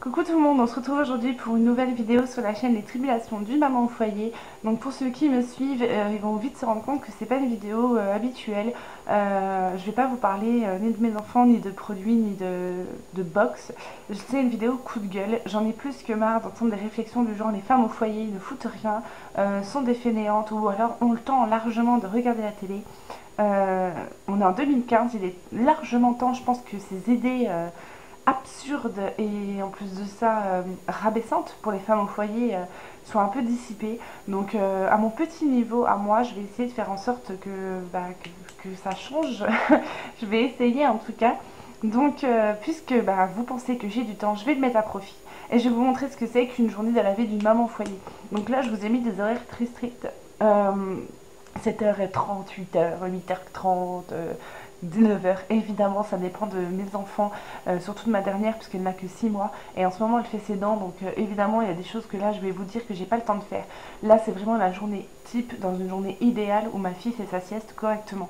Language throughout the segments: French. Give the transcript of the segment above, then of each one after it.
Coucou tout le monde, on se retrouve aujourd'hui pour une nouvelle vidéo sur la chaîne Les Tribulations d'une maman au foyer. Donc pour ceux qui me suivent, ils vont vite se rendre compte que c'est pas une vidéo habituelle. Je vais pas vous parler ni de mes enfants, ni de produits, ni de box. C'est une vidéo coup de gueule. J'en ai plus que marre d'entendre des réflexions du genre les femmes au foyer ne foutent rien, sont des fainéantes ou alors ont le temps largement de regarder la télé. On est en 2015, il est largement temps, je pense, que ces idées absurdes et en plus de ça rabaissantes pour les femmes au foyer soient un peu dissipées. Donc à mon petit niveau, à moi, je vais essayer de faire en sorte que ça change. Je vais essayer en tout cas. Donc puisque vous pensez que j'ai du temps, je vais le mettre à profit. Et je vais vous montrer ce que c'est qu'une journée de la vie d'une maman au foyer. Donc là, je vous ai mis des horaires très stricts. 7h30, 8h, 8h30, 19h. Évidemment, ça dépend de mes enfants, surtout de ma dernière, puisqu'elle n'a que 6 mois. Et en ce moment, elle fait ses dents. Donc, évidemment, il y a des choses que là, je vais vous dire que j'ai pas le temps de faire. Là, c'est vraiment la journée type, dans une journée idéale où ma fille fait sa sieste correctement.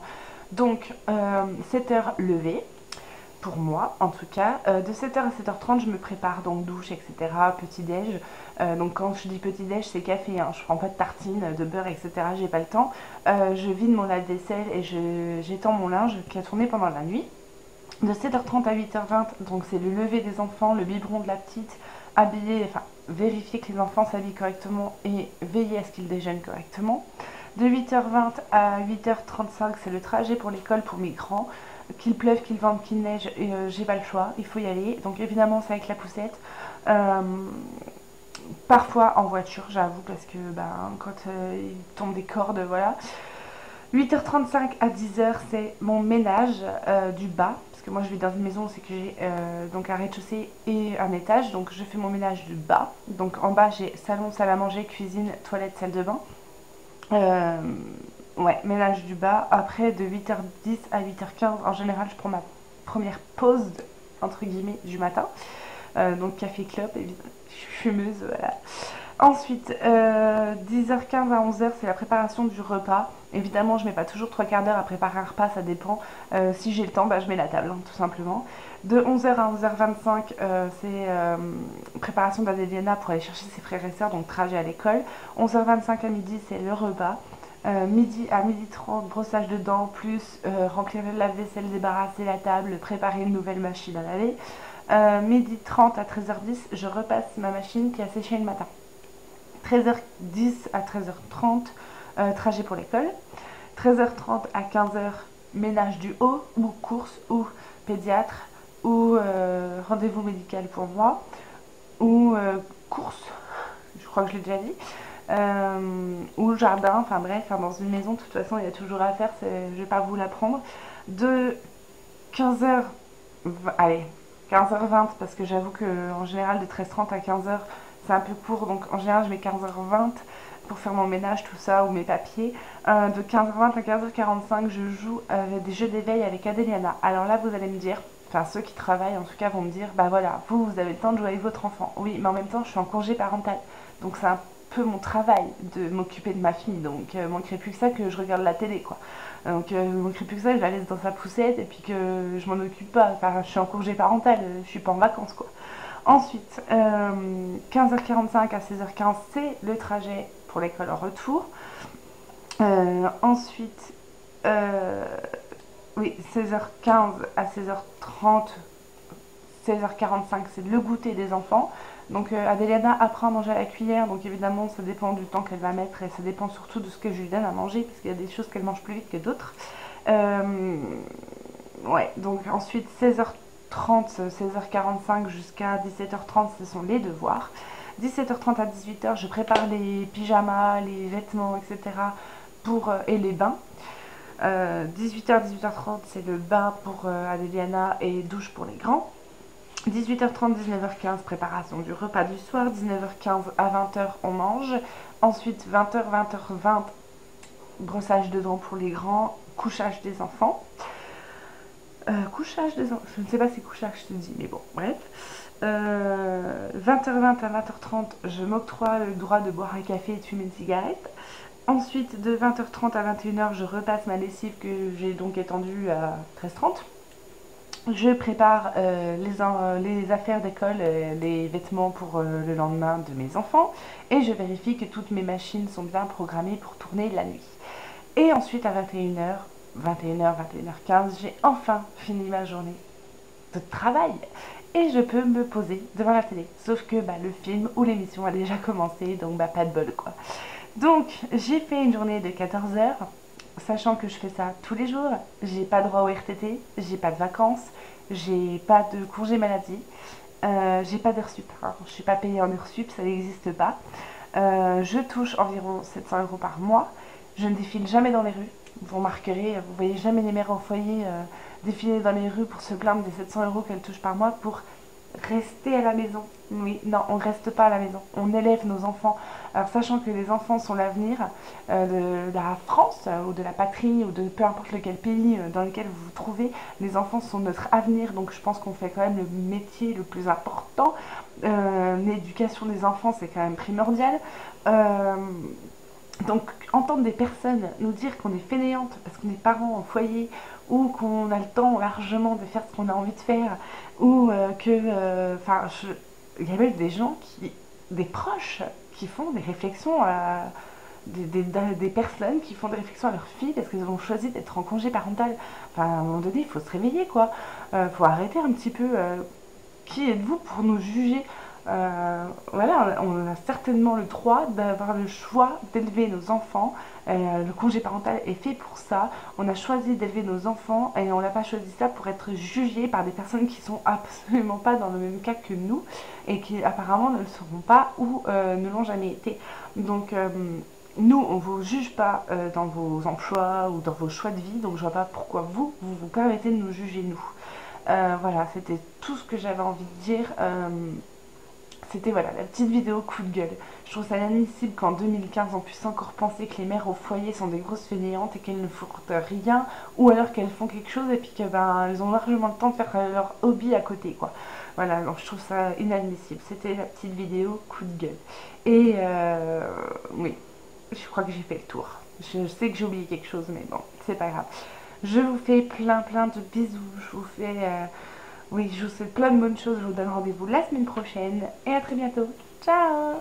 Donc, 7h lever. Pour moi, en tout cas, de 7h à 7h30, je me prépare, donc douche, etc., petit-déj. Donc quand je dis petit-déj, c'est café, hein. Je prends pas de tartine, de beurre, etc., j'ai pas le temps. Je vide mon lave-vaisselle et j'étends mon linge qui a tourné pendant la nuit. De 7h30 à 8h20, donc c'est le lever des enfants, le biberon de la petite, habiller, enfin vérifier que les enfants s'habillent correctement et veiller à ce qu'ils déjeunent correctement. De 8h20 à 8h35, c'est le trajet pour l'école pour mes grands. Qu'il pleuve, qu'il vente, qu'il neige, j'ai pas le choix, il faut y aller. Donc évidemment, c'est avec la poussette. Parfois en voiture, j'avoue, parce que quand il tombe des cordes, voilà. 8h35 à 10h, c'est mon ménage du bas. Parce que moi, je vis dans une maison, c'est que j'ai donc un rez-de-chaussée et un étage. Donc je fais mon ménage du bas. Donc en bas, j'ai salon, salle à manger, cuisine, toilette, salle de bain. Ouais, ménage du bas. Après, de 8h10 à 8h15, en général, je prends ma première pause, entre guillemets, du matin. Donc café clope, évidemment. Je suis fumeuse, voilà. Ensuite, 10h15 à 11h, c'est la préparation du repas. Évidemment, je mets pas toujours 3/4 d'heure à préparer un repas, ça dépend. Si j'ai le temps, je mets la table, hein, tout simplement. De 11h à 11h25, c'est préparation d'Adeliana pour aller chercher ses frères et sœurs, donc trajet à l'école. 11h25 à midi, c'est le repas. Midi à 12h30, brossage de dents, plus remplir le lave-vaisselle, débarrasser la table, préparer une nouvelle machine à laver. 12h30 à 13h10, je repasse ma machine qui a séché le matin. 13h10 à 13h30, trajet pour l'école. 13h30 à 15h, ménage du haut, ou course, ou pédiatre, ou rendez-vous médical pour moi, ou course, je crois que je l'ai déjà dit. Ou jardin, enfin bref, dans une maison, de toute façon, il y a toujours à faire, je vais pas vous l'apprendre. De 15h, allez, 15h20, parce que j'avoue que en général, de 13h30 à 15h, c'est un peu court, donc en général, je mets 15h20 pour faire mon ménage, tout ça, ou mes papiers. De 15h20 à 15h45, je joue des jeux d'éveil avec Adeliana. Alors là, vous allez me dire, enfin ceux qui travaillent en tout cas vont me dire, voilà, vous avez le temps de jouer avec votre enfant. Oui, mais en même temps, je suis en congé parental, donc c'est un peu mon travail de m'occuper de ma fille, donc il manquerait plus que ça que je regarde la télé, quoi. Donc il manquerait plus que ça que je la laisse dans sa poussette et puis que je m'en occupe pas. Enfin, je suis en congé parental, je suis pas en vacances, quoi. Ensuite, 15h45 à 16h15, c'est le trajet pour l'école en retour. Ensuite, oui, 16h15 à 16h30, 16h45, c'est le goûter des enfants. Donc Adeliana apprend à manger à la cuillère, donc évidemment ça dépend du temps qu'elle va mettre et ça dépend surtout de ce que je lui donne à manger, parce qu'il y a des choses qu'elle mange plus vite que d'autres. Ouais, donc ensuite 16h30, 16h45 jusqu'à 17h30, ce sont les devoirs. 17h30 à 18h, je prépare les pyjamas, les vêtements, etc. Et les bains. 18h, 18h30, c'est le bain pour Adeliana et douche pour les grands. 18h30, 19h15, préparation du repas du soir. 19h15 à 20h, on mange. Ensuite, 20h, 20h20, brossage de dents pour les grands, couchage des enfants. Couchage des enfants, je ne sais pas si couchage je te dis, mais bon, bref. 20h20 à 20h30, je m'octroie le droit de boire un café et de fumer une cigarette. Ensuite, de 20h30 à 21h, je repasse ma lessive que j'ai donc étendue à 13h30. Je prépare les affaires d'école, les vêtements pour le lendemain de mes enfants et je vérifie que toutes mes machines sont bien programmées pour tourner la nuit. Et ensuite à 21h, 21h, 21h15, j'ai enfin fini ma journée de travail et je peux me poser devant la télé. Sauf que le film ou l'émission a déjà commencé, donc pas de bol quoi. Donc j'ai fait une journée de 14 heures, sachant que je fais ça tous les jours. J'ai pas droit au RTT, j'ai pas de vacances, j'ai pas de congé maladie, j'ai pas d'heures sup. Hein. Je suis pas payée en heures sup, ça n'existe pas. Je touche environ 700 euros par mois. Je ne défile jamais dans les rues. Vous remarquerez, vous voyez jamais les mères au foyer défiler dans les rues pour se plaindre des 700 euros qu'elles touchent par mois pour rester à la maison. Oui, non, on ne reste pas à la maison. On élève nos enfants. Alors, sachant que les enfants sont l'avenir de la France ou de la patrie ou de peu importe lequel pays dans lequel vous vous trouvez, les enfants sont notre avenir. Donc, je pense qu'on fait quand même le métier le plus important. L'éducation des enfants, c'est quand même primordial. Donc, entendre des personnes nous dire qu'on est fainéante parce qu'on est parents au foyer ou qu'on a le temps largement de faire ce qu'on a envie de faire ou il y a même des gens des proches qui font des réflexions des personnes qui font des réflexions à leurs filles parce qu'elles ont choisi d'être en congé parental. Enfin, à un moment donné, il faut se réveiller, quoi. Faut arrêter un petit peu. Qui êtes-vous pour nous juger? Voilà, on a certainement le droit d'avoir le choix d'élever nos enfants. Le congé parental est fait pour ça. On a choisi d'élever nos enfants et on n'a pas choisi ça pour être jugé par des personnes qui sont absolument pas dans le même cas que nous et qui apparemment ne le seront pas ou ne l'ont jamais été. Donc nous, on ne vous juge pas dans vos emplois ou dans vos choix de vie, donc je vois pas pourquoi vous permettez de nous juger nous. Voilà, c'était tout ce que j'avais envie de dire. C'était voilà, la petite vidéo coup de gueule. Je trouve ça inadmissible qu'en 2015 on puisse encore penser que les mères au foyer sont des grosses fainéantes et qu'elles ne font rien, ou alors qu'elles font quelque chose et puis que elles ont largement le temps de faire leur hobby à côté, quoi. Voilà, donc je trouve ça inadmissible. C'était la petite vidéo coup de gueule. Et oui, je crois que j'ai fait le tour. Je sais que j'ai oublié quelque chose, mais bon, c'est pas grave. Je vous fais plein de bisous. Je vous fais oui, je vous souhaite plein de bonnes choses. Je vous donne rendez-vous la semaine prochaine et à très bientôt. Ciao!